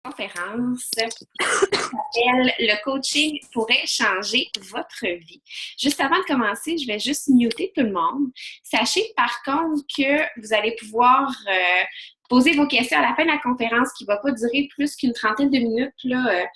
Conférence qui s'appelle Le coaching pourrait changer votre vie. Juste avant de commencer, je vais juste muter tout le monde. Sachez par contre que vous allez pouvoir poser vos questions à la fin de la conférence qui ne va pas durer plus qu'une trentaine de minutes. Là,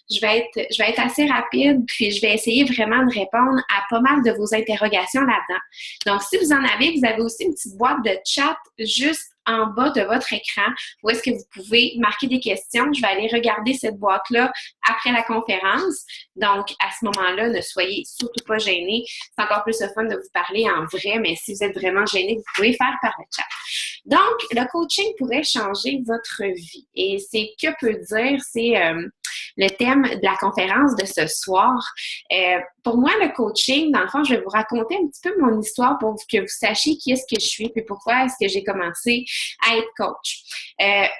je vais être assez rapide, puis je vais essayer vraiment de répondre à pas mal de vos interrogations là-dedans. Donc, si vous en avez, vous avez aussi une petite boîte de chat juste en bas de votre écran où est-ce que vous pouvez marquer des questions. Je vais aller regarder cette boîte-là après la conférence. Donc, à ce moment-là, ne soyez surtout pas gênés. C'est encore plus le fun de vous parler en vrai, mais si vous êtes vraiment gênés, vous pouvez faire par le chat. Donc, le coaching pourrait changer votre vie. Et c'est que peut dire, c'est le thème de la conférence de ce soir. Pour moi, le coaching, dans le fond, je vais vous raconter un petit peu mon histoire pour que vous sachiez qui est-ce que je suis et pourquoi est-ce que j'ai commencé à être coach.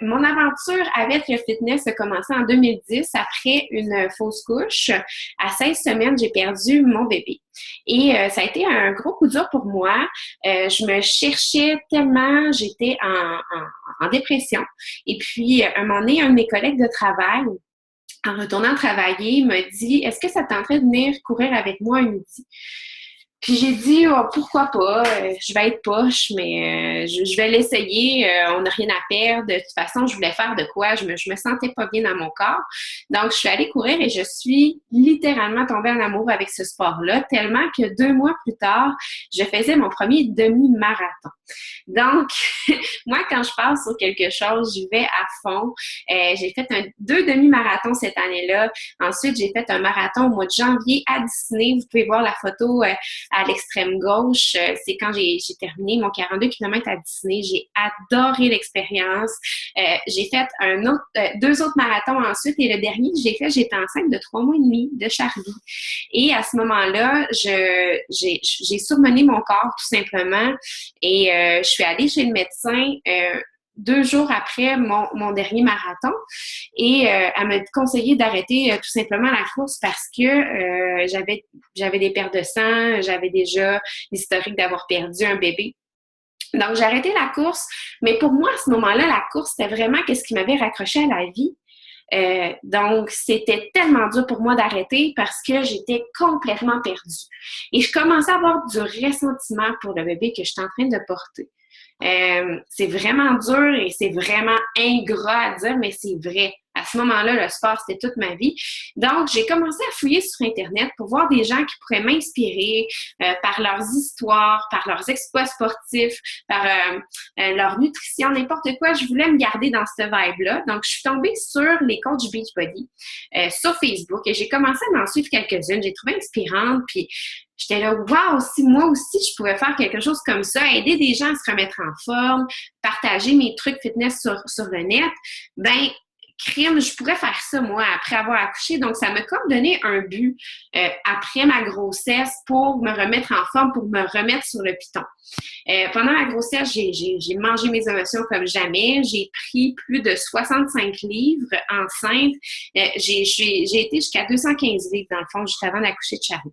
Mon aventure avec le fitness a commencé en 2010 après une fausse couche. À 16 semaines, j'ai perdu mon bébé. Et ça a été un gros coup dur pour moi. Je me cherchais tellement, j'étais en dépression. Et puis, un moment donné, un de mes collègues de travail, en retournant travailler, me dit « Est-ce que ça tenterait de venir courir avec moi un midi? » Puis j'ai dit oh, pourquoi pas, je vais être poche, mais je vais l'essayer, on n'a rien à perdre. De toute façon, je voulais faire de quoi, je me sentais pas bien dans mon corps. Donc, je suis allée courir et je suis littéralement tombée en amour avec ce sport-là, tellement que 2 mois plus tard, je faisais mon premier demi-marathon. Donc, moi, quand je pars sur quelque chose, j'y vais à fond. J'ai fait 2 demi-marathons cette année-là. Ensuite, j'ai fait un marathon au mois de janvier à Disney. Vous pouvez voir la photo à l'extrême gauche. C'est quand j'ai terminé mon 42 km à Disney. J'ai adoré l'expérience. J'ai fait 2 autres marathons ensuite et le dernier que j'ai fait, j'étais enceinte de 3 mois et demi de Charlie. Et à ce moment-là, j'ai surmené mon corps tout simplement et je suis allée chez le médecin 2 jours après mon dernier marathon et elle m'a conseillé d'arrêter tout simplement la course parce que j'avais des pertes de sang, j'avais déjà l'historique d'avoir perdu un bébé. Donc, j'ai arrêté la course, mais pour moi, à ce moment-là, la course, c'était vraiment ce qui m'avait raccroché à la vie. Donc, c'était tellement dur pour moi d'arrêter parce que j'étais complètement perdue. Et je commençais à avoir du ressentiment pour le bébé que j'étais en train de porter. C'est vraiment dur et c'est vraiment ingrat à dire, mais c'est vrai. À ce moment-là, le sport, c'était toute ma vie. Donc, j'ai commencé à fouiller sur Internet pour voir des gens qui pourraient m'inspirer par leurs histoires, par leurs exploits sportifs, par leur nutrition, n'importe quoi. Je voulais me garder dans cette vibe-là. Donc, je suis tombée sur les coachs Beachbody sur Facebook et j'ai commencé à m'en suivre quelques-unes. J'ai trouvé inspirante, puis j'étais là, waouh, si moi aussi je pouvais faire quelque chose comme ça, aider des gens à se remettre en forme, partager mes trucs fitness sur le net, ben crime, je pourrais faire ça, moi, après avoir accouché. Donc, ça m'a comme donné un but après ma grossesse pour me remettre en forme, pour me remettre sur le piton. Pendant ma grossesse, j'ai mangé mes émotions comme jamais. J'ai pris plus de 65 livres enceinte. J'ai été jusqu'à 215 livres, dans le fond, juste avant d'accoucher de Charlie.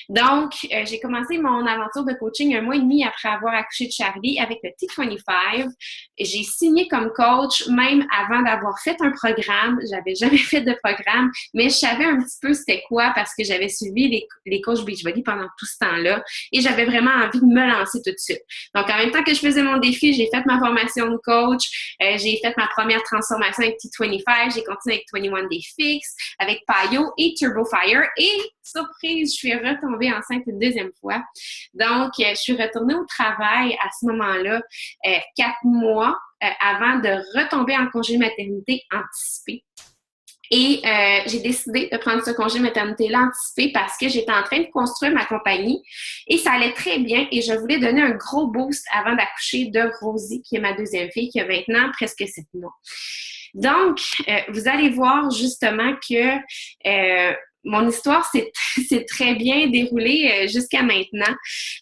Donc, j'ai commencé mon aventure de coaching 1 mois et demi après avoir accouché de Charlie avec le T25. J'ai signé comme coach même avant d'avoir fait un programme. J'avais jamais fait de programme, mais je savais un petit peu c'était quoi parce que j'avais suivi les coachs Beachbody pendant tout ce temps-là et j'avais vraiment envie de me lancer tout de suite. Donc, en même temps que je faisais mon défi, j'ai fait ma formation de coach, j'ai fait ma première transformation avec T25, j'ai continué avec 21 Day Fix, avec Payo et Turbo Fire et surprise, je suis retombée enceinte une deuxième fois. Donc, je suis retournée au travail à ce moment-là, 4 mois avant de retomber en congé maternité anticipé. Et j'ai décidé de prendre ce congé maternité-là anticipé parce que j'étais en train de construire ma compagnie et ça allait très bien et je voulais donner un gros boost avant d'accoucher de Rosie, qui est ma deuxième fille, qui a maintenant presque 7 mois. Donc, vous allez voir justement que mon histoire s'est très bien déroulée jusqu'à maintenant.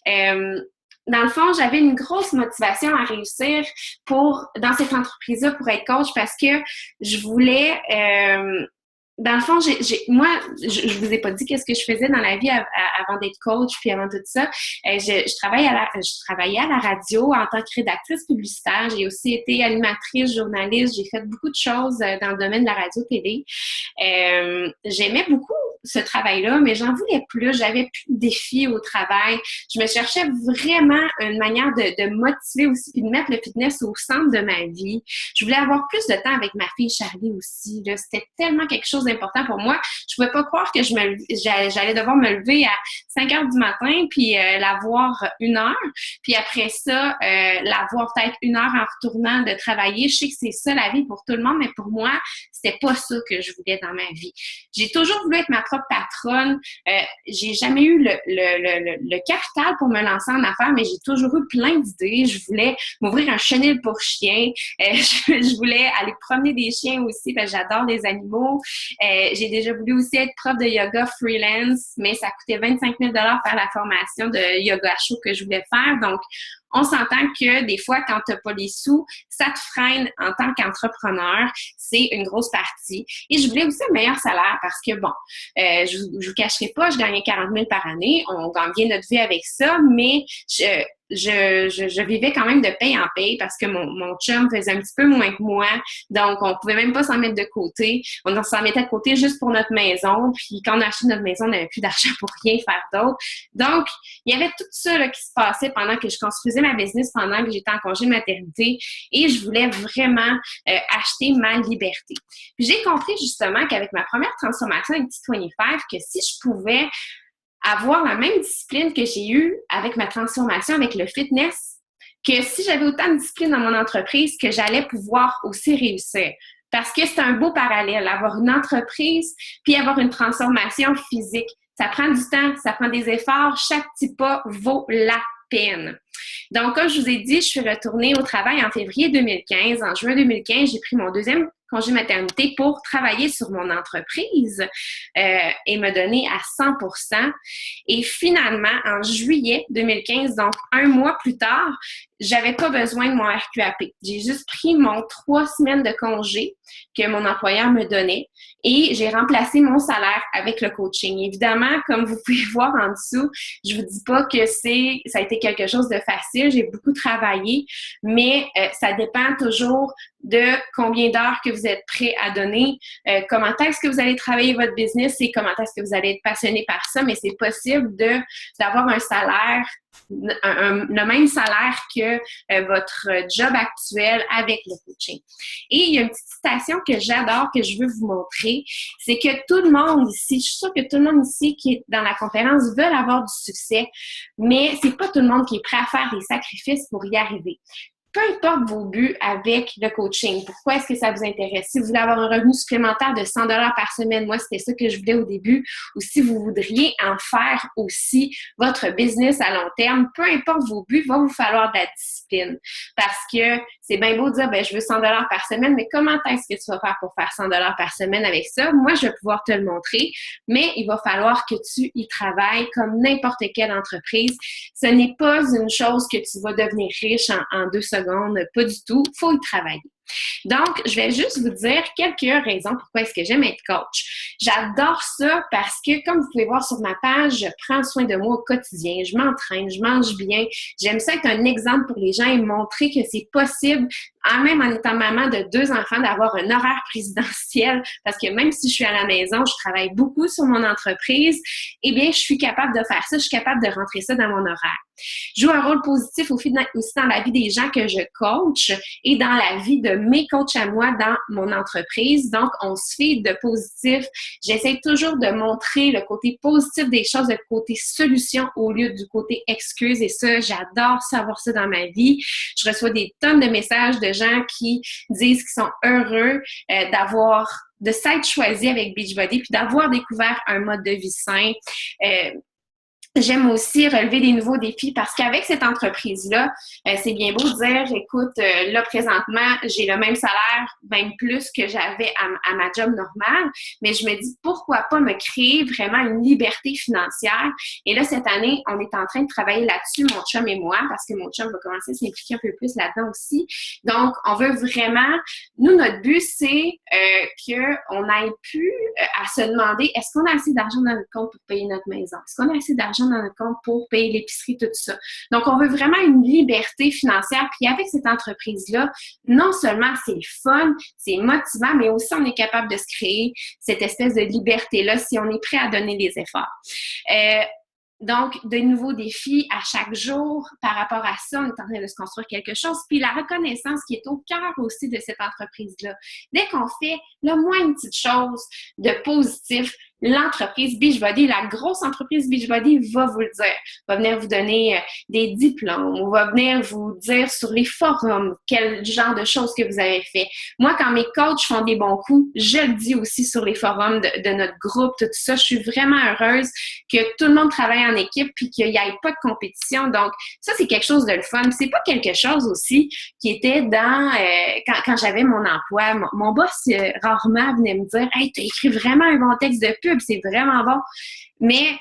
Dans le fond, j'avais une grosse motivation à réussir dans cette entreprise-là pour être coach parce que je voulais dans le fond, moi, je vous ai pas dit qu'est-ce que je faisais dans la vie avant d'être coach, puis avant tout ça. Je travaillais à la radio en tant que rédactrice publicitaire. J'ai aussi été animatrice, journaliste. J'ai fait beaucoup de choses dans le domaine de la radio-télé. J'aimais beaucoup ce travail-là, mais j'en voulais plus. J'avais plus de défis au travail. Je me cherchais vraiment une manière de motiver aussi, puis de mettre le fitness au centre de ma vie. Je voulais avoir plus de temps avec ma fille Charlie aussi. Là. C'était tellement quelque chose d'important pour moi. Je pouvais pas croire que j'allais devoir me lever à 5 heures du matin, puis la voir 1 heure, puis après ça, la voir peut-être 1 heure en retournant de travailler. Je sais que c'est ça la vie pour tout le monde, mais pour moi, c'était pas ça que je voulais dans ma vie. J'ai toujours voulu être ma propre patronne. J'ai jamais eu le capital pour me lancer en affaires, mais j'ai toujours eu plein d'idées. Je voulais m'ouvrir un chenil pour chien. Je voulais aller promener des chiens aussi, parce que j'adore les animaux. J'ai déjà voulu aussi être prof de yoga freelance, mais ça coûtait 25 000 $ faire la formation de yoga chaud que je voulais faire. Donc, on s'entend que des fois, quand tu n'as pas les sous, ça te freine en tant qu'entrepreneur. C'est une grosse partie. Et je voulais aussi un meilleur salaire parce que, bon, je ne vous cacherai pas, je gagnais 40 000 par année. On gagne bien notre vie avec ça, mais je vivais quand même de paye en paye parce que mon chum faisait un petit peu moins que moi. Donc, on pouvait même pas s'en mettre de côté. On s'en mettait de côté juste pour notre maison. Puis, quand on a acheté notre maison, on n'avait plus d'argent pour rien faire d'autre. Donc, il y avait tout ça là, qui se passait pendant que je construisais ma business, pendant que j'étais en congé maternité. Et je voulais vraiment acheter ma liberté. Puis, j'ai compris justement qu'avec ma première transformation avec T25, que si je pouvais avoir la même discipline que j'ai eue avec ma transformation avec le fitness, que si j'avais autant de discipline dans mon entreprise, que j'allais pouvoir aussi réussir. Parce que c'est un beau parallèle, avoir une entreprise puis avoir une transformation physique. Ça prend du temps, ça prend des efforts. Chaque petit pas vaut la peine. Donc, comme je vous ai dit, je suis retournée au travail en février 2015. En juin 2015, j'ai pris mon deuxième congé maternité pour travailler sur mon entreprise et me donner à 100%. Et finalement, en juillet 2015, donc 1 mois plus tard, j'avais pas besoin de mon RQAP. J'ai juste pris mon 3 semaines de congé que mon employeur me donnait et j'ai remplacé mon salaire avec le coaching. Évidemment, comme vous pouvez voir en dessous, je vous dis pas que ça a été quelque chose de facile. J'ai beaucoup travaillé, mais ça dépend toujours de combien d'heures que vous êtes prêt à donner, comment est-ce que vous allez travailler votre business et comment est-ce que vous allez être passionné par ça, mais c'est possible d'avoir un salaire, le même salaire que votre job actuel avec le coaching. Et il y a une petite citation que j'adore, que je veux vous montrer, c'est que tout le monde ici, je suis sûre que tout le monde ici qui est dans la conférence veut avoir du succès, mais c'est pas tout le monde qui est prêt à faire des sacrifices pour y arriver. Peu importe vos buts avec le coaching, pourquoi est-ce que ça vous intéresse? Si vous voulez avoir un revenu supplémentaire de 100 $ par semaine, moi, c'était ça que je voulais au début, ou si vous voudriez en faire aussi votre business à long terme, peu importe vos buts, il va vous falloir de la discipline. Parce que c'est bien beau de dire, je veux 100 $ par semaine, mais comment est-ce que tu vas faire pour faire 100 $ par semaine avec ça? Moi, je vais pouvoir te le montrer, mais il va falloir que tu y travailles comme n'importe quelle entreprise. Ce n'est pas une chose que tu vas devenir riche en 2 secondes. Pas du tout. Il faut y travailler. Donc, je vais juste vous dire quelques raisons pourquoi est-ce que j'aime être coach. J'adore ça parce que, comme vous pouvez voir sur ma page, je prends soin de moi au quotidien. Je m'entraîne, je mange bien. J'aime ça être un exemple pour les gens et montrer que c'est possible, même en étant maman de 2 enfants, d'avoir un horaire présidentiel. Parce que même si je suis à la maison, je travaille beaucoup sur mon entreprise, eh bien, je suis capable de faire ça. Je suis capable de rentrer ça dans mon horaire. Je joue un rôle positif aussi dans la vie des gens que je coach et dans la vie de mes coachs à moi dans mon entreprise. Donc, on se fait de positif. J'essaie toujours de montrer le côté positif des choses, le côté solution au lieu du côté excuse. Et ça, j'adore savoir ça dans ma vie. Je reçois des tonnes de messages de gens qui disent qu'ils sont heureux de s'être choisis avec Beachbody puis d'avoir découvert un mode de vie sain. J'aime aussi relever des nouveaux défis parce qu'avec cette entreprise-là, c'est bien beau de dire, écoute, là, présentement, j'ai le même salaire, même plus que j'avais à ma job normale, mais je me dis, pourquoi pas me créer vraiment une liberté financière? Et là, cette année, on est en train de travailler là-dessus, mon chum et moi, parce que mon chum va commencer à s'impliquer un peu plus là-dedans aussi. Donc, on veut vraiment, nous, notre but, c'est qu'on n'aille plus à se demander, est-ce qu'on a assez d'argent dans notre compte pour payer notre maison? Est-ce qu'on a assez d'argent dans notre compte pour payer l'épicerie, tout ça? Donc, on veut vraiment une liberté financière. Puis avec cette entreprise-là, non seulement c'est le fun, c'est motivant, mais aussi on est capable de se créer cette espèce de liberté-là si on est prêt à donner les efforts. Donc, de nouveaux défis à chaque jour par rapport à ça, on est en train de se construire quelque chose. Puis la reconnaissance qui est au cœur aussi de cette entreprise-là. Dès qu'on fait le moins une petite chose de positif, l'entreprise Beachbody, la grosse entreprise Beachbody va vous le dire, va venir vous donner des diplômes, ou va venir vous dire sur les forums quel genre de choses que vous avez fait. Moi, quand mes coachs font des bons coups, je le dis aussi sur les forums de notre groupe, tout ça. Je suis vraiment heureuse que tout le monde travaille en équipe puis qu'il n'y ait pas de compétition. Donc, ça, c'est quelque chose de le fun. C'est pas quelque chose aussi qui était dans... quand j'avais mon emploi, mon boss, rarement, venait me dire « Hey, tu as écrit vraiment un bon texte de pub, c'est vraiment bon. » Mais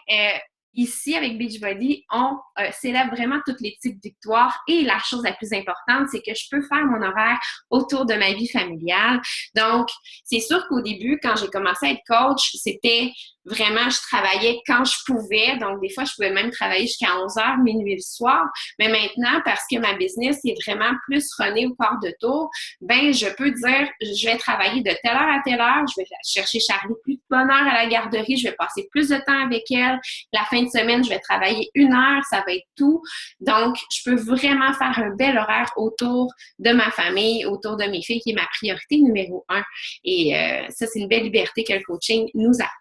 ici, avec Beachbody, on célèbre vraiment toutes les petites victoires et la chose la plus importante, c'est que je peux faire mon horaire autour de ma vie familiale. Donc, c'est sûr qu'au début, quand j'ai commencé à être coach, c'était vraiment, je travaillais quand je pouvais. Donc, des fois, je pouvais même travailler jusqu'à 11h, minuit le soir. Mais maintenant, parce que ma business est vraiment plus runnée au quart de tour, ben je peux dire, je vais travailler de telle heure à telle heure, je vais chercher Charlie plus de bonne heure à la garderie, je vais passer plus de temps avec elle. La fin de semaine, je vais travailler 1 heure, ça va être tout. Donc, je peux vraiment faire un bel horaire autour de ma famille, autour de mes filles, qui est ma priorité numéro 1. Et ça, c'est une belle liberté que le coaching nous apporte.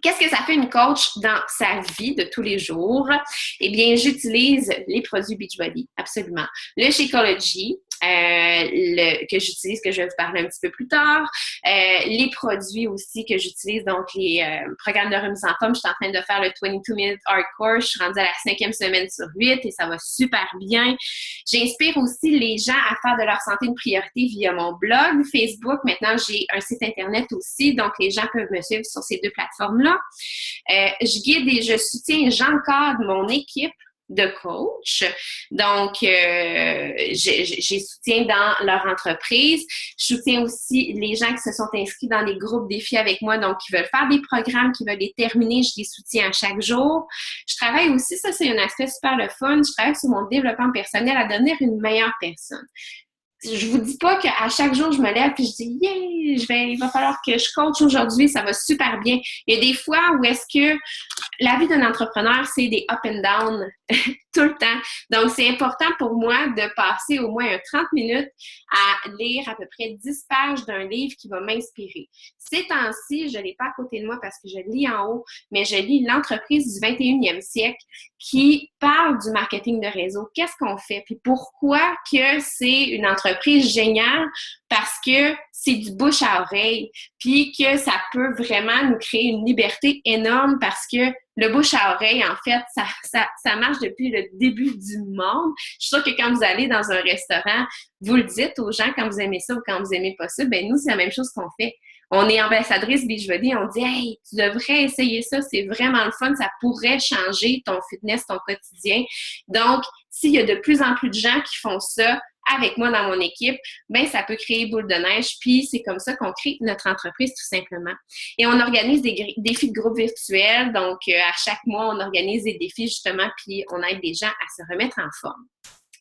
Qu'est-ce que ça fait une coach dans sa vie de tous les jours? Eh bien, j'utilise les produits Beachbody, absolument. Le Shakeology, que j'utilise, que je vais vous parler un petit peu plus tard. Les produits aussi que j'utilise, donc les programmes de remise en forme. Je suis en train de faire le 22 Minute Hardcore. Je suis rendue à la 5e semaine sur 8 et ça va super bien. J'inspire aussi les gens à faire de leur santé une priorité via mon blog, Facebook. Maintenant, j'ai un site Internet aussi, donc les gens peuvent me suivre sur ces 2 plateformes-là. Je guide et je soutiens et j'encadre mon équipe de coach. Donc, j'ai soutien dans leur entreprise. Je soutiens aussi les gens qui se sont inscrits dans les groupes défis avec moi, donc qui veulent faire des programmes, qui veulent les terminer. Je les soutiens à chaque jour. Je travaille aussi, ça c'est un aspect super le fun, je travaille sur mon développement personnel à devenir une meilleure personne. Je vous dis pas qu'à chaque jour, je me lève et je dis « Yeah, il va falloir que je coach aujourd'hui, ça va super bien. » Il y a des fois où est-ce que la vie d'un entrepreneur, c'est des up and down tout le temps. Donc, c'est important pour moi de passer au moins 30 minutes à lire à peu près 10 pages d'un livre qui va m'inspirer. Ces temps-ci, je ne l'ai pas à côté de moi parce que je lis en haut, mais je lis L'entreprise du 21e siècle qui parle du marketing de réseau. Qu'est-ce qu'on fait? Puis pourquoi que c'est une entreprise géniale? Parce que c'est du bouche à oreille, puis que ça peut vraiment nous créer une liberté énorme parce que le bouche à oreille, en fait, ça marche depuis le début du monde. Je suis sûre que quand vous allez dans un restaurant, vous le dites aux gens quand vous aimez ça ou quand vous aimez pas ça. Ben nous, c'est la même chose qu'on fait. On est ambassadrice Beachbody, on dit « Hey, tu devrais essayer ça, c'est vraiment le fun, ça pourrait changer ton fitness, ton quotidien. » Donc, s'il y a de plus en plus de gens qui font ça avec moi dans mon équipe, ben ça peut créer boule de neige, puis c'est comme ça qu'on crée notre entreprise tout simplement. Et on organise des défis de groupe virtuels, donc à chaque mois, on organise des défis justement, puis on aide les gens à se remettre en forme.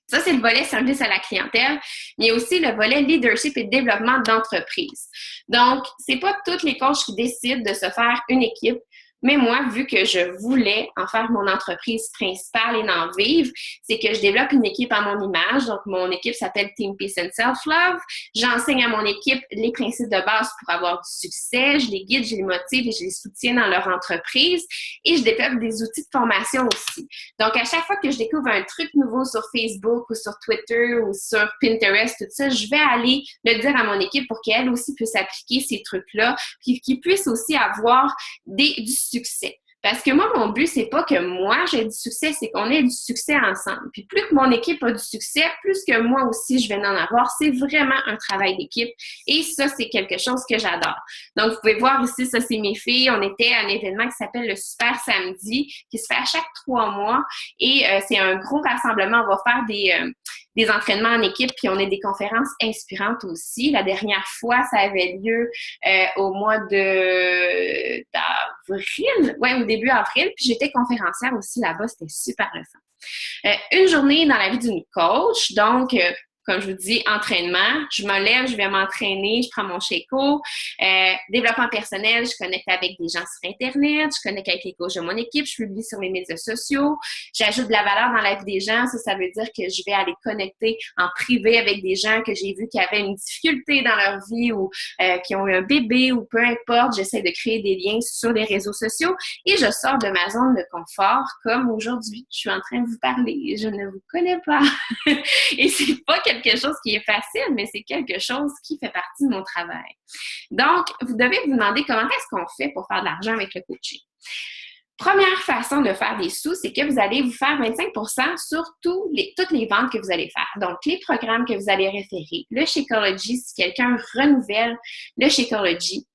Ça, c'est le volet service à la clientèle, mais il y a aussi le volet leadership et développement d'entreprise. Donc, c'est pas toutes les coachs qui décident de se faire une équipe. Mais moi, vu que je voulais en faire mon entreprise principale et en vivre, c'est que je développe une équipe à mon image. Donc, mon équipe s'appelle Team Peace and Self-Love. J'enseigne à mon équipe les principes de base pour avoir du succès. Je les guide, je les motive et je les soutiens dans leur entreprise. Et je développe des outils de formation aussi. Donc, à chaque fois que je découvre un truc nouveau sur Facebook ou sur Twitter ou sur Pinterest, tout ça, je vais aller le dire à mon équipe pour qu'elle aussi puisse appliquer ces trucs-là, puis qu'ils puissent aussi avoir du succès. Parce que moi, mon but, c'est pas que moi j'ai du succès, c'est qu'on ait du succès ensemble. Puis plus que mon équipe a du succès, plus que moi aussi je vais en avoir. C'est vraiment un travail d'équipe. Et ça, c'est quelque chose que j'adore. Donc, vous pouvez voir ici, ça, c'est mes filles. On était à un événement qui s'appelle le Super Samedi, qui se fait à chaque 3 mois. Et c'est un gros rassemblement. On va faire des entraînements en équipe, puis on a des conférences inspirantes aussi. La dernière fois, ça avait lieu au mois d'avril, ouais, au début avril, puis j'étais conférencière aussi là-bas, c'était super le fun. Une journée dans la vie d'une coach, donc comme je vous dis, entraînement. Je me lève, je vais m'entraîner, je prends mon Shakeco. Développement personnel, je connecte avec des gens sur Internet, je connecte avec les coachs de mon équipe, je publie sur mes médias sociaux. J'ajoute de la valeur dans la vie des gens. Ça veut dire que je vais aller connecter en privé avec des gens que j'ai vu qui avaient une difficulté dans leur vie ou qui ont eu un bébé ou peu importe. J'essaie de créer des liens sur les réseaux sociaux et je sors de ma zone de confort comme aujourd'hui. Je suis en train de vous parler. Je ne vous connais pas. Et c'est pas quelque chose qui est facile, mais c'est quelque chose qui fait partie de mon travail. Donc, vous devez vous demander comment est-ce qu'on fait pour faire de l'argent avec le coaching. Première façon de faire des sous, c'est que vous allez vous faire 25% sur toutes les ventes que vous allez faire. Donc, les programmes que vous allez référer. Le Shakeology, si quelqu'un renouvelle le Shakeology,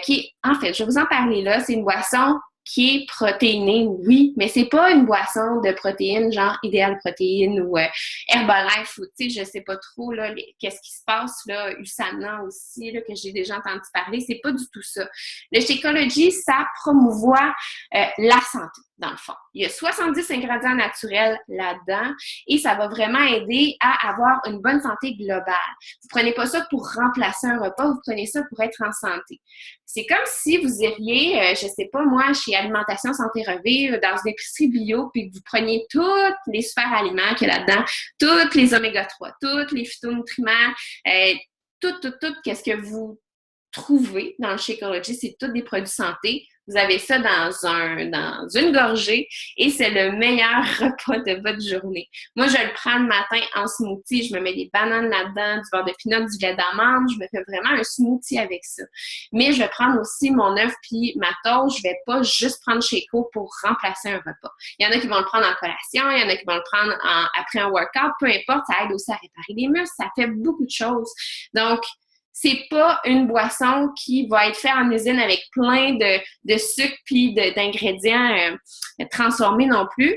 qui est, en fait, je vais vous en parler là, c'est une boisson qui est protéinée, oui, mais c'est pas une boisson de protéines, genre Idéal Protéine ou Herbalife ou, tu sais, je sais pas trop, là, qu'est-ce qui se passe, là, USANA aussi, là, que j'ai déjà entendu parler, c'est pas du tout ça. Le Shakeology, ça promouvoit la santé, dans le fond. Il y a 70 ingrédients naturels là-dedans et ça va vraiment aider à avoir une bonne santé globale. Vous prenez pas ça pour remplacer un repas, vous prenez ça pour être en santé. C'est comme si vous iriez, je sais pas moi, chez Alimentation Santé Revivre, dans une épicerie bio, puis que vous preniez tous les super aliments qu'il y a là-dedans, tous les oméga-3, tous les phytonutriments, tout, qu'est-ce que vous trouvez dans le Shakeology, c'est tous des produits santé. Vous avez ça dans une gorgée et c'est le meilleur repas de votre journée. Moi, je le prends le matin en smoothie. Je me mets des bananes là-dedans, du beurre de pinot, du lait d'amande. Je me fais vraiment un smoothie avec ça. Mais je vais prendre aussi mon œuf puis ma toast. Je vais pas juste prendre Shakeco pour remplacer un repas. Il y en a qui vont le prendre en collation, il y en a qui vont le prendre après un workout. Peu importe, ça aide aussi à réparer les muscles. Ça fait beaucoup de choses. Donc, c'est pas une boisson qui va être faite en usine avec plein de sucre puis d'ingrédients transformés non plus.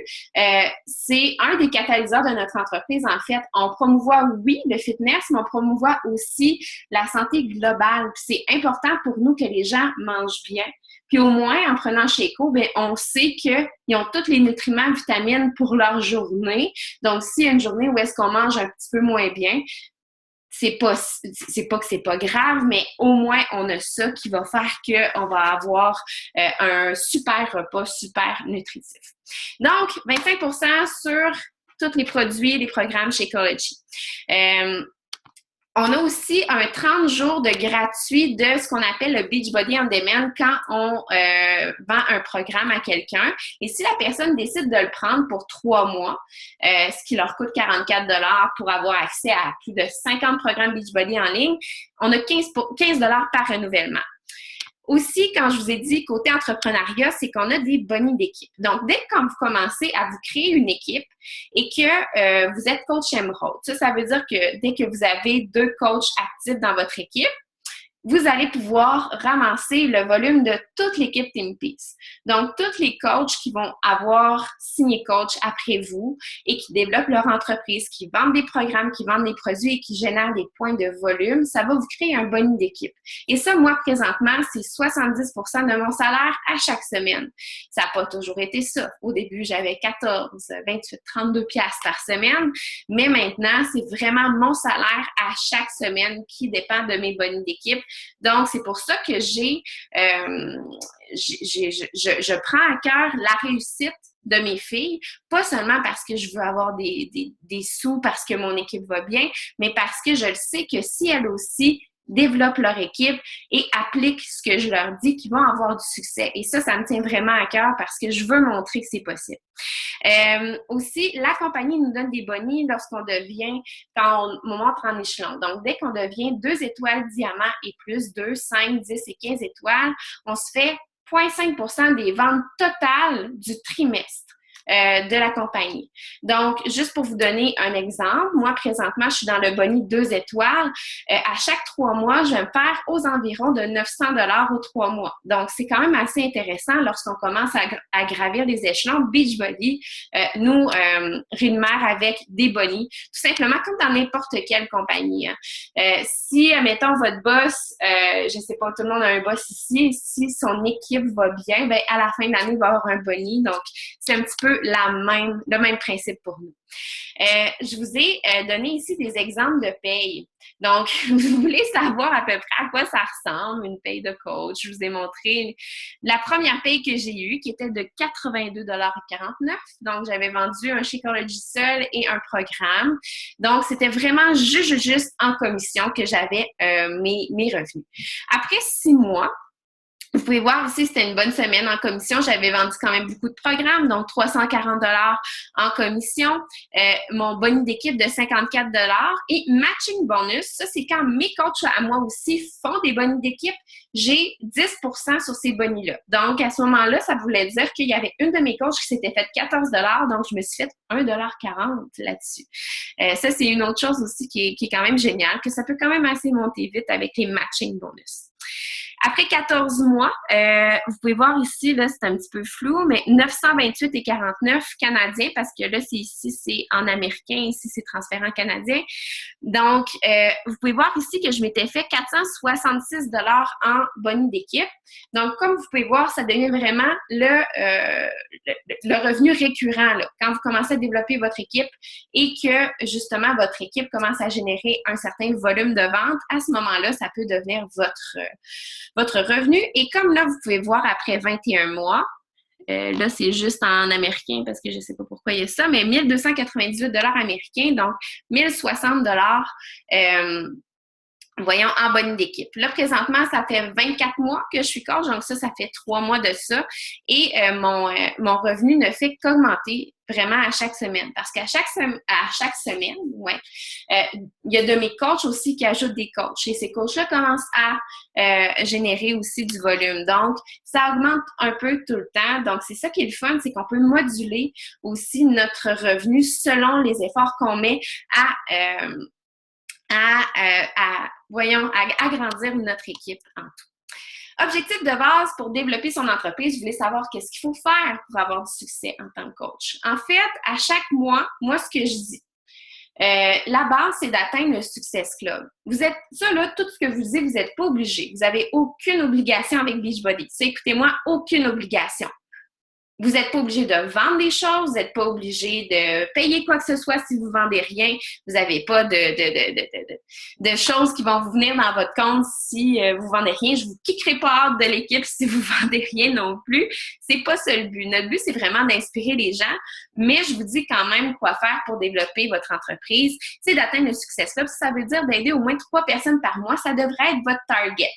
C'est un des catalyseurs de notre entreprise. En fait, on promouvoit, oui, le fitness, mais on promouvoit aussi la santé globale. Puis c'est important pour nous que les gens mangent bien. Puis au moins, en prenant Shakeco, bien, on sait qu'ils ont tous les nutriments, vitamines pour leur journée. Donc, s'il y a une journée où est-ce qu'on mange un petit peu moins bien, c'est pas que c'est pas grave, mais au moins on a ça qui va faire qu'on va avoir un super repas, super nutritif. Donc, 25% sur tous les produits, les programmes Shakeology. On a aussi un 30 jours de gratuit de ce qu'on appelle le Beachbody on Demand quand on vend un programme à quelqu'un. Et si la personne décide de le prendre pour 3 mois, ce qui leur coûte 44 $ pour avoir accès à plus de 50 programmes Beachbody en ligne, on a 15 $ par renouvellement. Aussi, quand je vous ai dit côté entrepreneuriat, c'est qu'on a des bonnies d'équipe. Donc, dès que vous commencez à vous créer une équipe et que vous êtes coach émeraude, ça veut dire que dès que vous avez 2 coachs actifs dans votre équipe, vous allez pouvoir ramasser le volume de toute l'équipe Team Peace. Donc, tous les coachs qui vont avoir signé coach après vous et qui développent leur entreprise, qui vendent des programmes, qui vendent des produits et qui génèrent des points de volume, ça va vous créer un boni d'équipe. Et ça, moi, présentement, c'est 70% de mon salaire à chaque semaine. Ça n'a pas toujours été ça. Au début, j'avais 14, 28, 32 piastres par semaine, mais maintenant, c'est vraiment mon salaire à chaque semaine qui dépend de mes bonis d'équipe. Donc, c'est pour ça que je prends à cœur la réussite de mes filles, pas seulement parce que je veux avoir des sous, parce que mon équipe va bien, mais parce que je le sais que si elles aussi développent leur équipe et appliquent ce que je leur dis, qu'ils vont avoir du succès. Et ça me tient vraiment à cœur parce que je veux montrer que c'est possible. Aussi, la compagnie nous donne des bonnies lorsqu'on devient, quand on monte en échelon. Donc, dès qu'on devient 2 étoiles diamant et plus, 2, 5, 10 et 15 étoiles, on se fait 0,5% des ventes totales du trimestre de la compagnie. Donc, juste pour vous donner un exemple, moi, présentement, je suis dans le boni 2 étoiles. À chaque 3 mois, je me perds aux environs de 900 $ aux 3 mois. Donc, c'est quand même assez intéressant lorsqu'on commence à gravir les échelons. Beachbody nous rémunère avec des bonis, tout simplement comme dans n'importe quelle compagnie. Si, admettons, votre boss, je ne sais pas, tout le monde a un boss ici, si son équipe va bien, bien, à la fin de l'année, il va avoir un boni. Donc, c'est un petit peu le même principe pour nous. Je vous ai donné ici des exemples de paye. Donc, vous voulez savoir à peu près à quoi ça ressemble, une paye de coach. Je vous ai montré la première paye que j'ai eue, qui était de 82,49 $. Donc, j'avais vendu un Shakeology seul et un programme. Donc, c'était vraiment juste en commission que j'avais mes revenus. Après 6 mois, vous pouvez voir aussi, c'était une bonne semaine en commission. J'avais vendu quand même beaucoup de programmes, donc 340 $ en commission. Mon boni d'équipe de 54 $ et matching bonus. Ça, c'est quand mes coachs à moi aussi font des bonis d'équipe. J'ai 10% sur ces bonis-là. Donc, à ce moment-là, ça voulait dire qu'il y avait une de mes coachs qui s'était fait 14 $, donc je me suis fait 1,40 $ là-dessus. Ça, c'est une autre chose aussi qui est quand même géniale, que ça peut quand même assez monter vite avec les matching bonus. Après 14 mois, vous pouvez voir ici, là, c'est un petit peu flou, mais 928,49 $ canadiens, parce que là, c'est en américain, ici, c'est transféré en canadien. Donc, vous pouvez voir ici que je m'étais fait 466 $ en boni d'équipe. Donc, comme vous pouvez voir, ça devient vraiment le revenu récurrent, là, quand vous commencez à développer votre équipe et que, justement, votre équipe commence à générer un certain volume de vente. À ce moment-là, ça peut devenir votre revenu. Et comme là, vous pouvez voir après 21 mois, là, c'est juste en américain parce que je ne sais pas pourquoi il y a ça, mais 1298 $ américains, donc 1060 $, voyons, en boni d'équipe. Là, présentement, ça fait 24 mois que je suis coach, donc ça fait 3 mois de ça. Et mon revenu ne fait qu'augmenter vraiment à chaque semaine. Parce qu'à chaque semaine, ouais, il y a de mes coachs aussi qui ajoutent des coachs. Et ces coachs-là commencent à générer aussi du volume. Donc, ça augmente un peu tout le temps. Donc, c'est ça qui est le fun, c'est qu'on peut moduler aussi notre revenu selon les efforts qu'on met à agrandir notre équipe en tout. Objectif de base pour développer son entreprise, vous voulez savoir qu'est-ce qu'il faut faire pour avoir du succès en tant que coach. En fait, à chaque mois, moi, ce que je dis, la base, c'est d'atteindre le Success Club. Vous êtes, ça là, tout ce que vous dites, vous n'êtes pas obligé. Vous n'avez aucune obligation avec Beachbody. Ça, écoutez-moi, aucune obligation. Vous n'êtes pas obligé de vendre des choses, vous n'êtes pas obligé de payer quoi que ce soit si vous ne vendez rien. Vous n'avez pas de choses qui vont vous venir dans votre compte si vous ne vendez rien. Je ne vous kickerai pas hors de l'équipe si vous ne vendez rien non plus. C'est pas ça le but. Notre but, c'est vraiment d'inspirer les gens, mais je vous dis quand même quoi faire pour développer votre entreprise. C'est d'atteindre le Success Club. Ça veut dire d'aider au moins 3 personnes par mois. Ça devrait être votre target.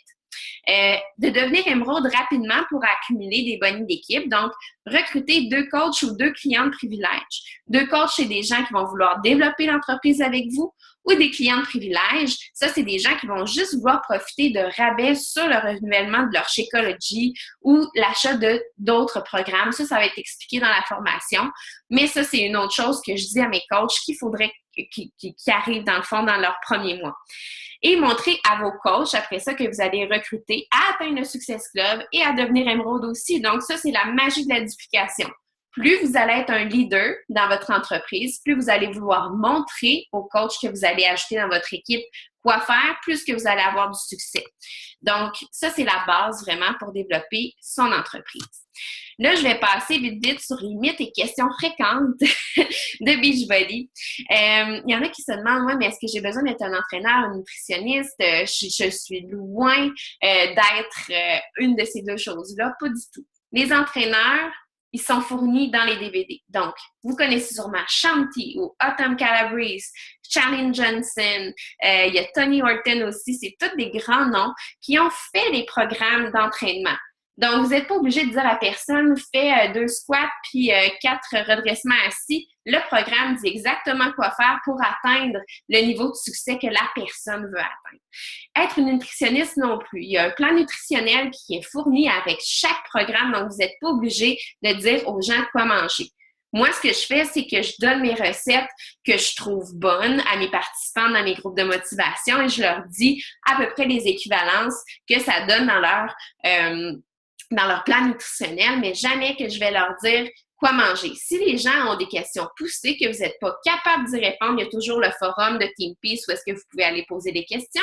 De devenir émeraude rapidement pour accumuler des bonis d'équipe. Donc, recruter 2 coachs ou 2 clients de privilège. 2 coachs, c'est des gens qui vont vouloir développer l'entreprise avec vous, ou des clients de privilège. Ça, c'est des gens qui vont juste vouloir profiter de rabais sur le renouvellement de leur Shakeology ou l'achat d'autres programmes. Ça va être expliqué dans la formation. Mais ça, c'est une autre chose que je dis à mes coachs qu'il faudrait qui arrivent dans le fond dans leur premier mois. Et montrer à vos coachs, après ça, que vous allez recruter à atteindre le Success Club et à devenir émeraude aussi. Donc, ça, c'est la magie de la duplication. Plus vous allez être un leader dans votre entreprise, plus vous allez vouloir montrer aux coachs que vous allez ajouter dans votre équipe quoi faire, plus que vous allez avoir du succès. Donc, ça, c'est la base vraiment pour développer son entreprise. Là, je vais passer vite sur les mythes et questions fréquentes de Beachbody. Il y en a qui se demandent, ouais, mais est-ce que j'ai besoin d'être un entraîneur, un nutritionniste? Je suis loin d'être une de ces deux choses-là. Pas du tout. Les entraîneurs, ils sont fournis dans les DVD. Donc, vous connaissez sûrement Shanti ou Autumn Calabrese, Charlene Johnson, il y a Tony Horton aussi. C'est tous des grands noms qui ont fait les programmes d'entraînement. Donc, vous n'êtes pas obligé de dire à personne, fais 2 squats puis 4 redressements assis, Le programme dit exactement quoi faire pour atteindre le niveau de succès que la personne veut atteindre. Être une nutritionniste non plus. Il y a un plan nutritionnel qui est fourni avec chaque programme, donc vous n'êtes pas obligé de dire aux gens quoi manger. Moi, ce que je fais, c'est que je donne mes recettes que je trouve bonnes à mes participants dans mes groupes de motivation et je leur dis à peu près les équivalences que ça donne dans leur plan nutritionnel, mais jamais que je vais leur dire quoi manger. Si les gens ont des questions poussées, que vous n'êtes pas capable d'y répondre, il y a toujours le forum de Team Peace où est-ce que vous pouvez aller poser des questions.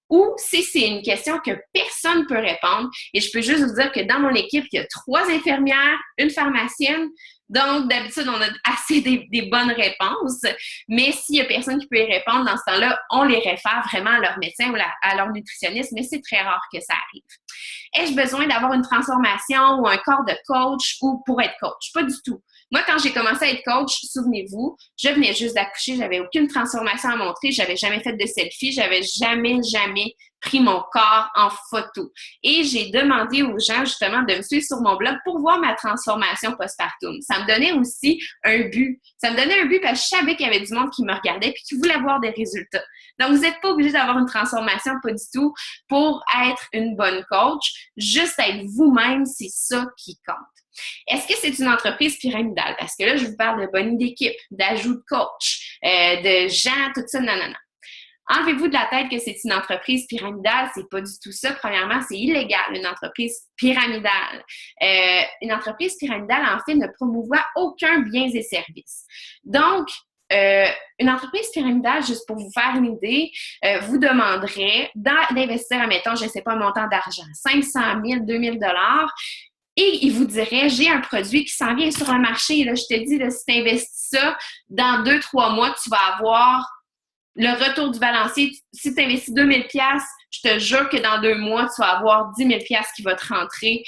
Ou si c'est une question que personne ne peut répondre, et je peux juste vous dire que dans mon équipe, il y a 3 infirmières, une pharmacienne, donc d'habitude, on a assez des bonnes réponses, mais s'il y a personne qui peut y répondre, dans ce temps-là, on les réfère vraiment à leur médecin ou à leur nutritionniste, mais c'est très rare que ça arrive. Ai-je besoin d'avoir une transformation ou un corps de coach ou pour être coach? Pas du tout. Moi, quand j'ai commencé à être coach, souvenez-vous, je venais juste d'accoucher, j'avais aucune transformation à montrer, j'avais jamais fait de selfie, j'avais jamais pris mon corps en photo. Et j'ai demandé aux gens, justement, de me suivre sur mon blog pour voir ma transformation postpartum. Ça me donnait aussi un but. Ça me donnait un but parce que je savais qu'il y avait du monde qui me regardait et qui voulait voir des résultats. Donc, vous n'êtes pas obligé d'avoir une transformation, pas du tout, pour être une bonne coach. Juste être vous-même, c'est ça qui compte. Est-ce que c'est une entreprise pyramidale? Parce que là, je vous parle de bonne d'équipe, d'ajout de coach, de gens, tout ça, non. Enlevez-vous de la tête que c'est une entreprise pyramidale, c'est pas du tout ça. Premièrement, c'est illégal, une entreprise pyramidale. Une entreprise pyramidale, en fait, ne promouvoit aucun biens et services. Donc, une entreprise pyramidale, juste pour vous faire une idée, vous demanderait d'investir, admettons, je ne sais pas, un montant d'argent, 500 000, 2 000 $. Et il vous dirait, j'ai un produit qui s'en vient sur un marché. Là, je te dis, là, si tu investis ça, dans 2-3 mois, tu vas avoir le retour du balancier. Si tu investis 2 000 $, je te jure que dans 2 mois, tu vas avoir 10 000 $ qui va te rentrer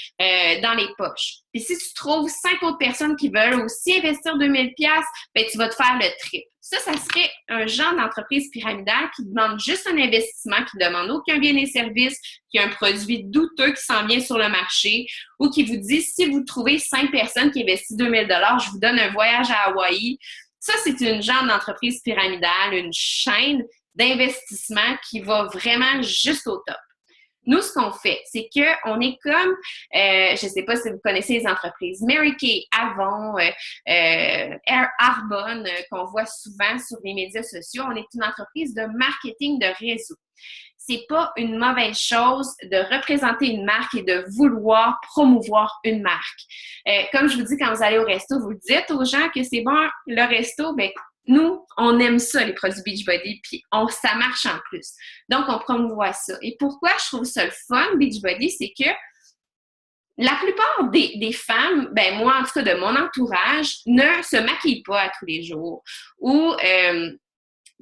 dans les poches. Et si tu trouves 5 autres personnes qui veulent aussi investir 2 000 $, ben, tu vas te faire le triple. Ça serait un genre d'entreprise pyramidale qui demande juste un investissement, qui ne demande aucun bien et service, qui a un produit douteux qui s'en vient sur le marché ou qui vous dit, si vous trouvez 5 personnes qui investissent 2 000 $, je vous donne un voyage à Hawaï. Ça, c'est une genre d'entreprise pyramidale, une chaîne d'investissement qui va vraiment juste au top. Nous, ce qu'on fait, c'est qu'on est comme, je ne sais pas si vous connaissez les entreprises, Mary Kay, Avon, Arbonne, qu'on voit souvent sur les médias sociaux. On est une entreprise de marketing de réseau. C'est pas une mauvaise chose de représenter une marque et de vouloir promouvoir une marque. Comme je vous dis, quand vous allez au resto, vous dites aux gens que c'est bon, le resto, ben nous, on aime ça, les produits Beachbody, puis ça marche en plus. Donc, on promouvoit ça. Et pourquoi je trouve ça le fun, Beachbody, c'est que la plupart des femmes, ben moi, en tout cas de mon entourage, ne se maquillent pas à tous les jours. Ou, tu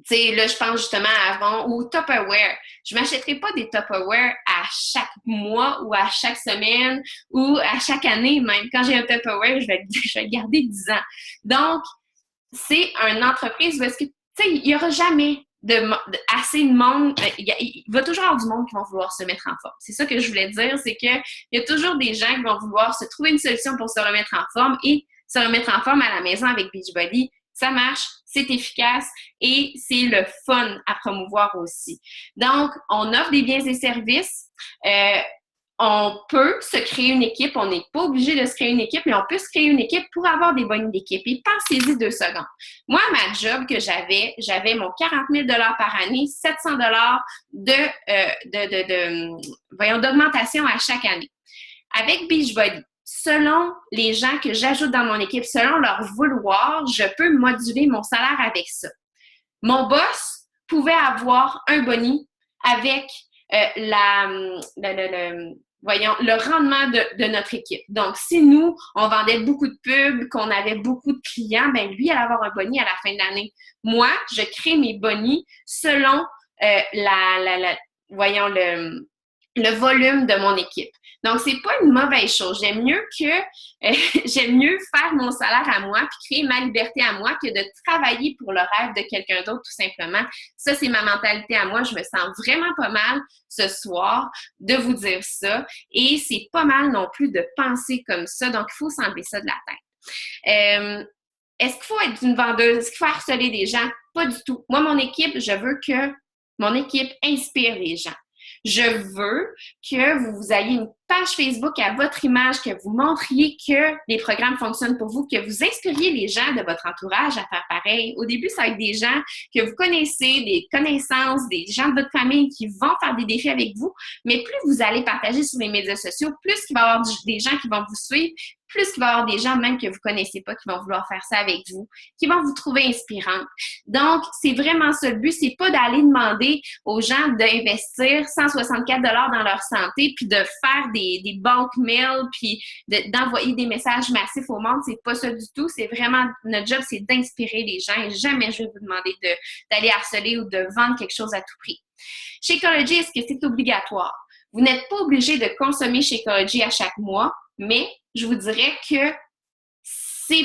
sais, là, je pense justement à Avon ou Tupperware. Je ne m'achèterai pas des Tupperware à chaque mois ou à chaque semaine ou à chaque année même. Quand j'ai un Tupperware, je vais le garder 10 ans. Donc, c'est une entreprise où est-ce que, tu sais, il n'y aura jamais assez de monde. Il va toujours y avoir du monde qui vont vouloir se mettre en forme. C'est ça que je voulais dire, c'est qu'il y a toujours des gens qui vont vouloir se trouver une solution pour se remettre en forme et se remettre en forme à la maison avec Beachbody. Ça marche, c'est efficace et c'est le fun à promouvoir aussi. Donc, on offre des biens et services. On peut se créer une équipe. On n'est pas obligé de se créer une équipe, mais on peut se créer une équipe pour avoir des bonnes d'équipe. Et pensez-y 2 secondes. Moi, ma job que j'avais mon 40 000 $ par année, 700 $ d'augmentation à chaque année. Avec Beachbody, selon les gens que j'ajoute dans mon équipe, selon leur vouloir, je peux moduler mon salaire avec ça. Mon boss pouvait avoir un boni avec le rendement de notre équipe. Donc, si nous, on vendait beaucoup de pubs, qu'on avait beaucoup de clients, ben lui, il allait avoir un boni à la fin de l'année. Moi, je crée mes bonis selon le volume de mon équipe. Donc, c'est pas une mauvaise chose. J'aime mieux faire mon salaire à moi puis créer ma liberté à moi que de travailler pour le rêve de quelqu'un d'autre, tout simplement. Ça, c'est ma mentalité à moi. Je me sens vraiment pas mal ce soir de vous dire ça. Et c'est pas mal non plus de penser comme ça. Donc, il faut s'enlever ça de la tête. Est-ce qu'il faut être une vendeuse? Est-ce qu'il faut harceler des gens? Pas du tout. Moi, mon équipe, je veux que mon équipe inspire les gens. Je veux que vous ayez une page Facebook à votre image, que vous montriez que les programmes fonctionnent pour vous, que vous inspiriez les gens de votre entourage à faire pareil. Au début, ça va être des gens que vous connaissez, des connaissances, des gens de votre famille qui vont faire des défis avec vous, mais plus vous allez partager sur les médias sociaux, plus il va y avoir des gens qui vont vous suivre, plus il va y avoir des gens même que vous ne connaissez pas qui vont vouloir faire ça avec vous, qui vont vous trouver inspirante. Donc, c'est vraiment ça le but, c'est pas d'aller demander aux gens d'investir 164 dans leur santé puis de faire des bulk mails puis d'envoyer des messages massifs au monde. C'est pas ça du tout. C'est vraiment, notre job, c'est d'inspirer les gens et jamais je vais vous demander d'aller harceler ou de vendre quelque chose à tout prix. Shakeology, est-ce que c'est obligatoire? Vous n'êtes pas obligé de consommer Shakeology à chaque mois, mais je vous dirais que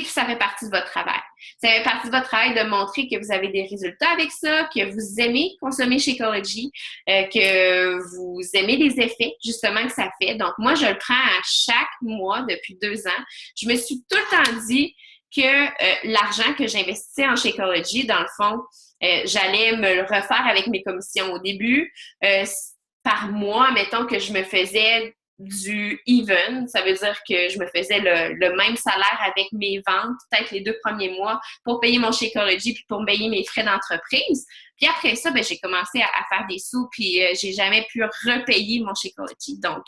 ça fait partie de votre travail. Ça fait partie de votre travail de montrer que vous avez des résultats avec ça, que vous aimez consommer Shakeology, que vous aimez les effets justement que ça fait. Donc, moi, je le prends à chaque mois depuis 2 ans. Je me suis tout le temps dit que l'argent que j'investissais en Shakeology, dans le fond, j'allais me le refaire avec mes commissions. Au début, par mois, mettons que je me faisais du even, ça veut dire que je me faisais le même salaire avec mes ventes, peut-être les 2 premiers mois, pour payer mon Shakeology puis pour payer mes frais d'entreprise. Puis après ça, ben, j'ai commencé à faire des sous puis j'ai jamais pu repayer mon Shakeology. Donc,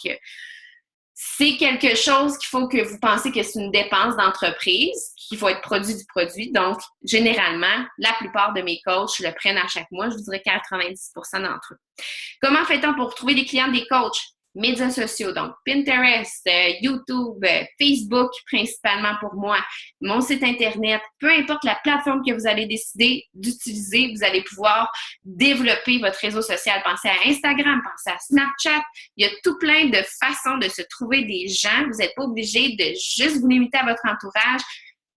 c'est quelque chose qu'il faut que vous pensez que c'est une dépense d'entreprise, qu'il faut être produit du produit. Donc, généralement, la plupart de mes coachs le prennent à chaque mois. Je vous dirais 90% d'entre eux. Comment fait-on pour trouver des clients des coachs? Médias sociaux, donc Pinterest, YouTube, Facebook principalement pour moi, mon site Internet, peu importe la plateforme que vous allez décider d'utiliser, vous allez pouvoir développer votre réseau social. Pensez à Instagram, pensez à Snapchat. Il y a tout plein de façons de se trouver des gens. Vous n'êtes pas obligé de juste vous limiter à votre entourage.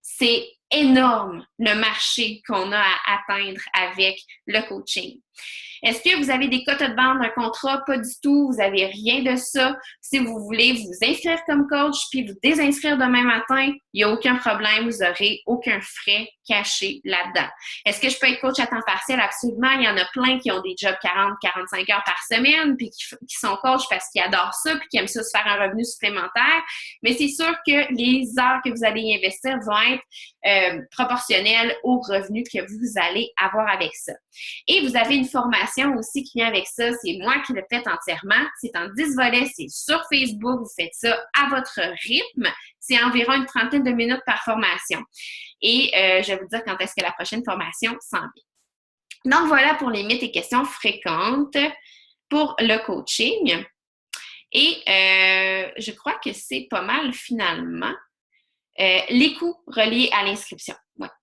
C'est énorme le marché qu'on a à atteindre avec le coaching. Est-ce que vous avez des quotas de vente, un contrat? Pas du tout. Vous n'avez rien de ça. Si vous voulez vous inscrire comme coach puis vous désinscrire demain matin, il n'y a aucun problème. Vous n'aurez aucun frais caché là-dedans. Est-ce que je peux être coach à temps partiel? Absolument. Il y en a plein qui ont des jobs 40-45 heures par semaine puis qui sont coach parce qu'ils adorent ça puis qui aiment ça se faire un revenu supplémentaire. Mais c'est sûr que les heures que vous allez y investir vont être proportionnelles aux revenus que vous allez avoir avec ça. Et vous avez une formation aussi qui vient avec ça. C'est moi qui le fais entièrement. C'est en 10 volets. C'est sur Facebook. Vous faites ça à votre rythme. C'est environ une 30aine de minutes par formation. Et je vais vous dire quand est-ce que la prochaine formation s'en vient. Donc, voilà pour les mythes et questions fréquentes pour le coaching. Et je crois que c'est pas mal finalement. Les coûts reliés à l'inscription,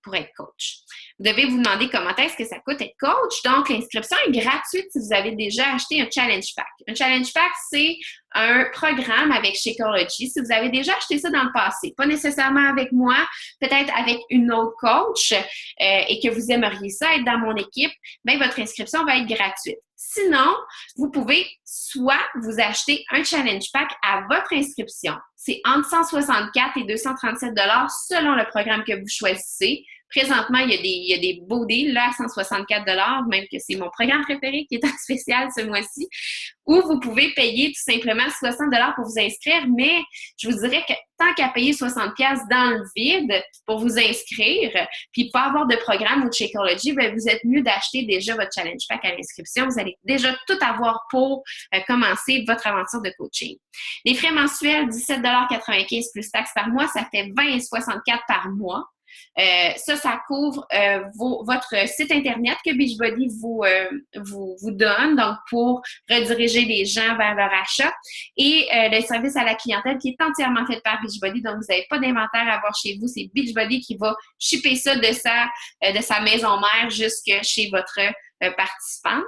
pour être coach. Vous devez vous demander comment est-ce que ça coûte être coach. Donc, l'inscription est gratuite si vous avez déjà acheté un Challenge Pack. Un Challenge Pack, c'est un programme avec Shakeology. Si vous avez déjà acheté ça dans le passé, pas nécessairement avec moi, peut-être avec une autre coach et que vous aimeriez ça être dans mon équipe, bien, votre inscription va être gratuite. Sinon, vous pouvez soit vous acheter un Challenge Pack à votre inscription. C'est entre 164 et 237 $ selon le programme que vous choisissez. Présentement, il y a des beaux deals là, à 164 $, même que c'est mon programme préféré qui est en spécial ce mois-ci, ou vous pouvez payer tout simplement 60 $ pour vous inscrire, mais je vous dirais que tant qu'à payer 60 $ dans le vide pour vous inscrire, puis pas avoir de programme ou de Shakeology, bien, vous êtes mieux d'acheter déjà votre Challenge Pack à l'inscription. Vous allez déjà tout avoir pour commencer votre aventure de coaching. Les frais mensuels, 17,95 $ plus taxes par mois, ça fait 20,64 $ par mois. Ça couvre votre site Internet que Beachbody vous donne, donc pour rediriger les gens vers leur achat, et le service à la clientèle qui est entièrement fait par Beachbody, donc vous n'avez pas d'inventaire à avoir chez vous, c'est Beachbody qui va shipper ça de sa maison mère jusque chez votre participante.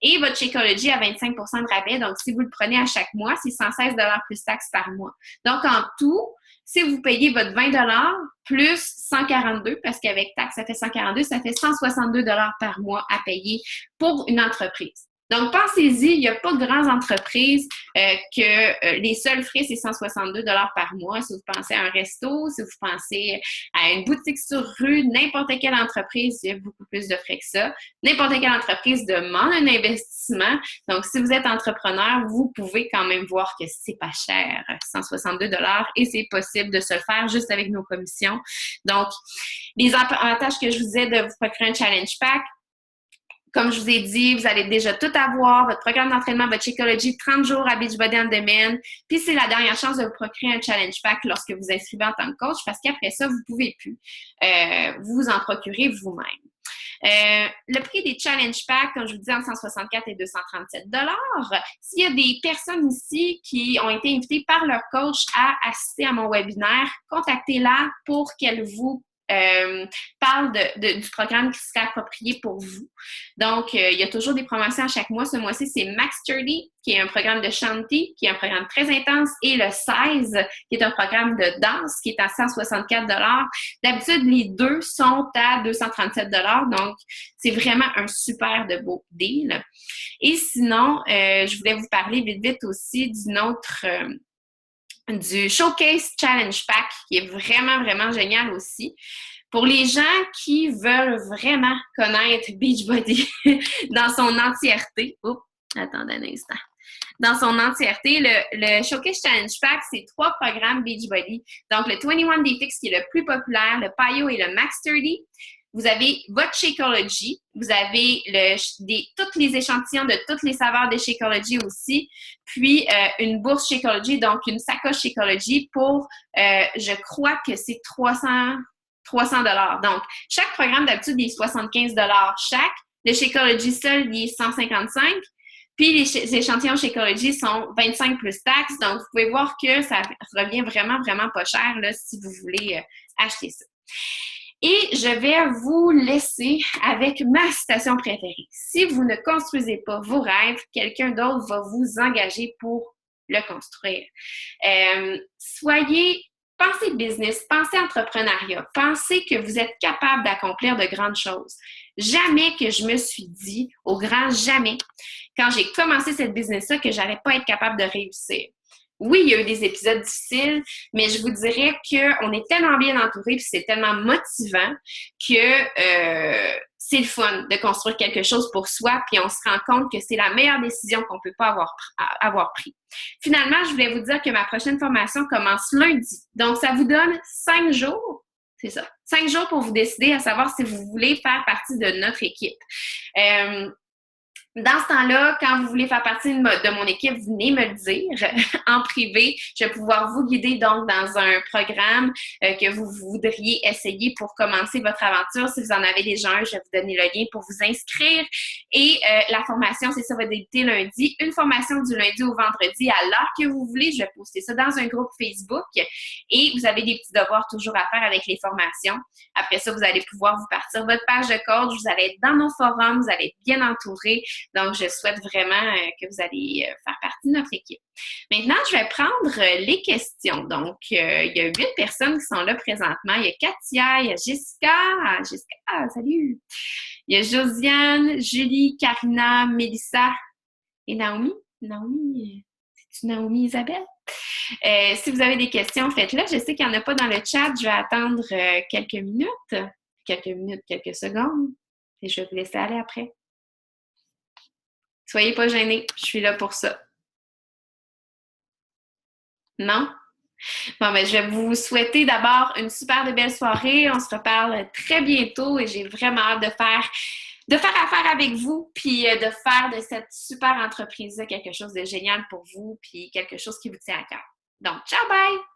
Et votre Shakeology à 25% de rabais, donc si vous le prenez à chaque mois, c'est 116 $ plus taxes par mois. Donc en tout, si vous payez votre 20 $ plus 142, parce qu'avec taxe, ça fait 142, ça fait 162 $ par mois à payer pour une entreprise. Donc, pensez-y, il n'y a pas de grandes entreprises que les seuls frais, c'est 162 par mois. Si vous pensez à un resto, si vous pensez à une boutique sur rue, n'importe quelle entreprise, il y a beaucoup plus de frais que ça. N'importe quelle entreprise demande un investissement. Donc, si vous êtes entrepreneur, vous pouvez quand même voir que c'est pas cher, 162 et c'est possible de se le faire juste avec nos commissions. Donc, les avantages que je vous disais de vous procurer un challenge pack, comme je vous ai dit, vous allez déjà tout avoir, votre programme d'entraînement, votre Shakeology, 30 jours à Beachbody on Demand. Puis c'est la dernière chance de vous procurer un challenge pack lorsque vous inscrivez en tant que coach, parce qu'après ça, vous ne pouvez plus vous en procurer vous-même. Le prix des challenge packs, comme je vous dis, entre 164 et 237 $. S'il y a des personnes ici qui ont été invitées par leur coach à assister à mon webinaire, contactez-la pour qu'elle vous parle du programme qui serait approprié pour vous. Donc, il y a toujours des promotions à chaque mois. Ce mois-ci, c'est Max 30, qui est un programme de Shanti, qui est un programme très intense, et le 16, qui est un programme de danse, qui est à 164 $. D'habitude, les deux sont à 237 $. Donc, c'est vraiment un super de beau deal. Et sinon, je voulais vous parler vite aussi d'une autre... du Showcase Challenge Pack, qui est vraiment, vraiment génial aussi. Pour les gens qui veulent vraiment connaître Beachbody dans son entièreté, attendez un instant. Dans son entièreté, le Showcase Challenge Pack, c'est 3 programmes Beachbody. Donc, le 21 Day Fix, qui est le plus populaire, le PiYo et le Max 30. Vous avez votre Shakeology, vous avez tous les échantillons de toutes les saveurs de Shakeology aussi, puis une bourse Shakeology, donc une sacoche Shakeology pour, je crois que c'est 300 $. Donc, chaque programme d'habitude il est 75 $ chaque. Le Shakeology seul, il est 155 $. Puis les échantillons Shakeology sont 25 plus taxes. Donc, vous pouvez voir que ça revient vraiment, vraiment pas cher là, si vous voulez acheter ça. Et je vais vous laisser avec ma citation préférée. Si vous ne construisez pas vos rêves, quelqu'un d'autre va vous engager pour le construire. Pensez business, pensez entrepreneuriat, pensez que vous êtes capable d'accomplir de grandes choses. Jamais que je me suis dit, au grand jamais, quand j'ai commencé cette business-là, que j'allais pas être capable de réussir. Oui, il y a eu des épisodes difficiles, mais je vous dirais qu'on est tellement bien entouré, puis c'est tellement motivant que c'est le fun de construire quelque chose pour soi, puis on se rend compte que c'est la meilleure décision qu'on peut pas avoir pris. Finalement, je voulais vous dire que ma prochaine formation commence lundi. Donc, ça vous donne 5 jours. C'est ça. 5 jours pour vous décider à savoir si vous voulez faire partie de notre équipe. Dans ce temps-là, quand vous voulez faire partie de mon équipe, venez me le dire en privé. Je vais pouvoir vous guider donc dans un programme que vous voudriez essayer pour commencer votre aventure. Si vous en avez déjà un, je vais vous donner le lien pour vous inscrire. Et la formation, c'est ça, va débuter lundi. Une formation du lundi au vendredi à l'heure que vous voulez. Je vais poster ça dans un groupe Facebook. Et vous avez des petits devoirs toujours à faire avec les formations. Après ça, vous allez pouvoir vous partir votre page de coach. Vous allez être dans nos forums. Vous allez être bien entouré. Donc, je souhaite vraiment que vous allez faire partie de notre équipe. Maintenant, je vais prendre les questions. Donc, il y a 8 personnes qui sont là présentement. Il y a Katia, il y a Jessica. Jessica, salut! Il y a Josiane, Julie, Karina, Mélissa et Naomi. Naomi, c'est-tu Naomi Isabelle? Si vous avez des questions, faites-le. Je sais qu'il n'y en a pas dans le chat. Je vais attendre quelques minutes, quelques secondes. Et je vais vous laisser aller après. Soyez pas gênés, je suis là pour ça. Non? Bon, ben, je vais vous souhaiter d'abord une super de belle soirée. On se reparle très bientôt et j'ai vraiment hâte de faire affaire avec vous puis de faire de cette super entreprise-là quelque chose de génial pour vous puis quelque chose qui vous tient à cœur. Donc, ciao, bye!